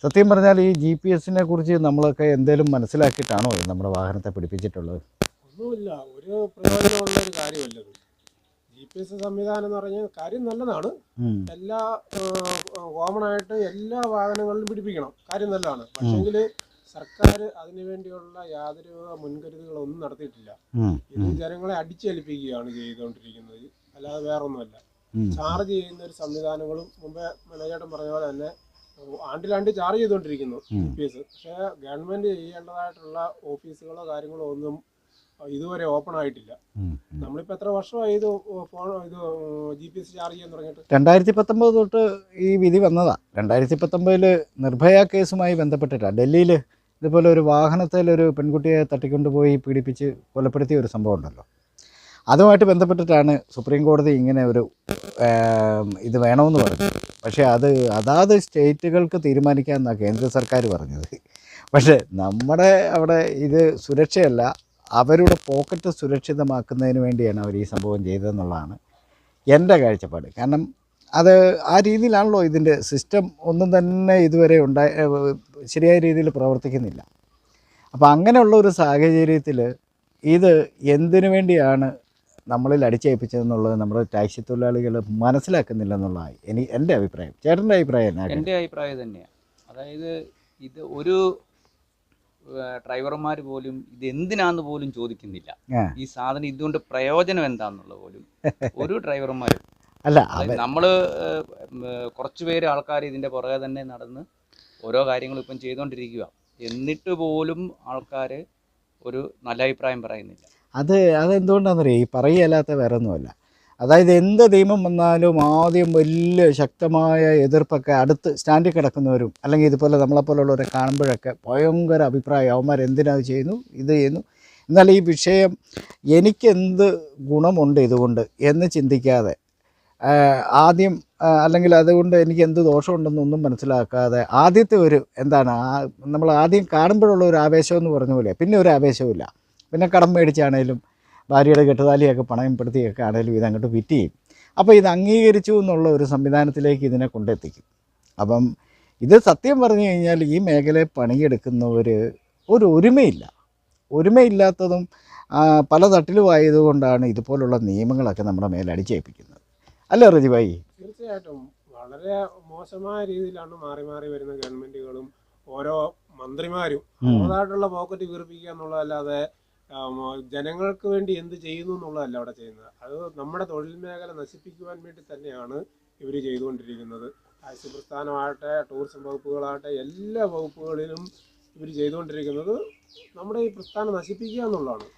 സത്യം പറഞ്ഞാൽ ഈ GPS-നെ കുറിച്ച് നമ്മളൊക്കെ എന്തെങ്കിലും മനസ്സിലാക്കിയിട്ടാണോ നമ്മുടെ വാഹനത്തെ പിടിപ്പിച്ചിട്ടുള്ളത്? ഒന്നുമില്ല, ഒരു പ്രയോജനമുള്ള ഒരു കാര്യമല്ലത്. GPS സംവിധാനം എന്ന് പറഞ്ഞാൽ കാര്യം നല്ലതാണ്. എല്ലാ കോമണായിട്ട് എല്ലാ വാഹനങ്ങളിലും പിടിപ്പിക്കണം, കാര്യം നല്ലതാണ്. പക്ഷേങ്കിൽ സർക്കാർ അതിനു വേണ്ടിയുള്ള യാതൊരു മുൻകരുതലുകളൊന്നും നടത്തിയിട്ടില്ല. ഇത് ജനങ്ങളെ അടിച്ചേൽപ്പിക്കുകയാണ് ചെയ്തുകൊണ്ടിരിക്കുന്നത്, അല്ലാതെ വേറൊന്നുമല്ല. ചാർജ് ചെയ്യുന്ന ഒരു സംവിധാനങ്ങളും മുമ്പേ മനോജേട്ടൻ പറഞ്ഞ പോലെ തന്നെ ആണ്ടിലാണ്ട് ചാർജ് ചെയ്തുകൊണ്ടിരിക്കുന്നു GPS. പക്ഷേ ഗവൺമെൻറ് ചെയ്യേണ്ടതായിട്ടുള്ള ഓഫീസുകളോ കാര്യങ്ങളോ ഒന്നും ഇതുവരെ ഓപ്പൺ ആയിട്ടില്ല. നമ്മളിപ്പോൾ എത്ര വർഷമായി ഇത് GPS ചാർജ് ചെയ്യാൻ തുടങ്ങിയിട്ട്? 2019 തൊട്ട് ഈ വിധി വന്നതാ. 2019 നിർഭയ കേസുമായി ബന്ധപ്പെട്ടിട്ടാണ്. ഡൽഹിയിൽ ഇതുപോലെ ഒരു വാഹനത്തിൽ ഒരു പെൺകുട്ടിയെ തട്ടിക്കൊണ്ടുപോയി പീഡിപ്പിച്ച് കൊലപ്പെടുത്തിയ ഒരു സംഭവം ഉണ്ടല്ലോ. അതുമായിട്ട് ബന്ധപ്പെട്ടിട്ടാണ് സുപ്രീം കോടതി ഇങ്ങനെ ഒരു ഇത് വേണമെന്ന് പറഞ്ഞത്. പക്ഷേ അതാത് സ്റ്റേറ്റുകൾക്ക് തീരുമാനിക്കാമെന്നാണ് കേന്ദ്ര സർക്കാർ പറഞ്ഞത്. പക്ഷേ നമ്മുടെ അവിടെ ഇത് സുരക്ഷയല്ല, അവരുടെ പോക്കറ്റ് സുരക്ഷിതമാക്കുന്നതിന് വേണ്ടിയാണ് അവർ ഈ സംഭവം ചെയ്തതെന്നുള്ളതാണ് എൻ്റെ കാഴ്ചപ്പാട്. കാരണം അത് ആ രീതിയിലാണല്ലോ ഇതിൻ്റെ സിസ്റ്റം ഒന്നും തന്നെ ഇതുവരെ ശരിയായ രീതിയിൽ പ്രവർത്തിക്കുന്നില്ല. അപ്പോൾ അങ്ങനെയുള്ള ഒരു സാഹചര്യത്തിൽ ഇത് എന്തിനു വേണ്ടിയാണ് നമ്മളിൽ അടിച്ചേൽപ്പിച്ചതെന്നുള്ളത് നമ്മുടെ ടാക്സി തൊഴിലാളികൾ മനസ്സിലാക്കുന്നില്ലെന്നുള്ളതാണ് എൻ്റെ അഭിപ്രായം. ചേട്ടൻ്റെ അഭിപ്രായം എന്നാണ്? എൻ്റെ അഭിപ്രായം തന്നെയാണ്. അതായത് ഇത് ഒരു ഡ്രൈവർമാർ പോലും ഇത് എന്തിനാന്ന് പോലും ചോദിക്കുന്നില്ല. ഈ സാധനം ഇതുകൊണ്ട് പ്രയോജനം എന്താണെന്നുള്ള പോലും ഒരു ഡ്രൈവർമാരും അല്ല. നമ്മൾ കുറച്ച് പേര് ആൾക്കാർ ഇതിൻ്റെ പുറകെ തന്നെ നടന്ന് ഓരോ കാര്യങ്ങളും ഇപ്പം ചെയ്തുകൊണ്ടിരിക്കുക. എന്നിട്ട് പോലും ആൾക്കാർ ഒരു നല്ല അഭിപ്രായം പറയുന്നില്ല. അതെന്തുകൊണ്ടാണെന്നറിയാം? ഈ പറയുകയല്ലാത്ത വേറെ ഒന്നുമല്ല. അതായത് എന്ത് നിയമം വന്നാലും ആദ്യം വലിയ ശക്തമായ എതിർപ്പൊക്കെ അടുത്ത് സ്റ്റാൻഡിൽ കിടക്കുന്നവരും അല്ലെങ്കിൽ ഇതുപോലെ നമ്മളെപ്പോലുള്ളവരെ കാണുമ്പോഴൊക്കെ ഭയങ്കര അഭിപ്രായം, അവന്മാർ എന്തിനത് ചെയ്യുന്നു, ഇത് ചെയ്യുന്നു. എന്നാൽ ഈ വിഷയം എനിക്കെന്ത് ഗുണമുണ്ട് ഇതുകൊണ്ട് എന്ന് ചിന്തിക്കാതെ ആദ്യം, അല്ലെങ്കിൽ അതുകൊണ്ട് എനിക്ക് എന്ത് ദോഷമുണ്ടെന്നൊന്നും മനസ്സിലാക്കാതെ ആദ്യത്തെ ഒരു നമ്മൾ ആദ്യം കാണുമ്പോഴുള്ള ഒരു ആവേശം എന്ന് പറഞ്ഞ പോലെ പിന്നെ ഒരു ആവേശവുമില്ല. പിന്നെ കടം മേടിച്ചാണേലും ഭാര്യയുടെ കെട്ടുതാലിയൊക്കെ പണയപ്പെടുത്തിയൊക്കെ ആണേലും ഇതങ്ങോട്ട് ഫിറ്റ് ചെയ്യും. അപ്പോൾ ഇത് അംഗീകരിച്ചു എന്നുള്ള ഒരു സംവിധാനത്തിലേക്ക് ഇതിനെ കൊണ്ടെത്തിക്കും. അപ്പം ഇത് സത്യം പറഞ്ഞു കഴിഞ്ഞാൽ ഈ മേഖലയിൽ പണിയെടുക്കുന്നവർ ഒരു ഒരുമയില്ലാത്തതും പല തട്ടിലുമായതുകൊണ്ടാണ് ഇതുപോലുള്ള നിയമങ്ങളൊക്കെ നമ്മുടെ മേലെ അടിച്ചേൽപ്പിക്കുന്നത്. അല്ലേ റജി ഭായി? തീർച്ചയായിട്ടും വളരെ മോശമായ രീതിയിലാണ് മാറി മാറി വരുന്ന ഗവൺമെൻറ്റുകളും ഓരോ മന്ത്രിമാരും അവതായിട്ടുള്ള പോക്കറ്റ് വീർപ്പിക്കുക എന്നുള്ളതല്ലാതെ ജനങ്ങൾക്ക് വേണ്ടി എന്ത് ചെയ്യുന്നു എന്നുള്ളതല്ല അവിടെ ചെയ്യുന്നത്. അത് നമ്മുടെ തൊഴിൽ മേഖല നശിപ്പിക്കുവാൻ വേണ്ടി തന്നെയാണ് ഇവർ ചെയ്തുകൊണ്ടിരിക്കുന്നത്. ടാക്സി പ്രസ്ഥാനമാകട്ടെ, ടൂറിസം വകുപ്പുകളാകട്ടെ, എല്ലാ വകുപ്പുകളിലും ഇവർ ചെയ്തുകൊണ്ടിരിക്കുന്നത് നമ്മുടെ ഈ പ്രസ്ഥാനം നശിപ്പിക്കുക എന്നുള്ളതാണ്.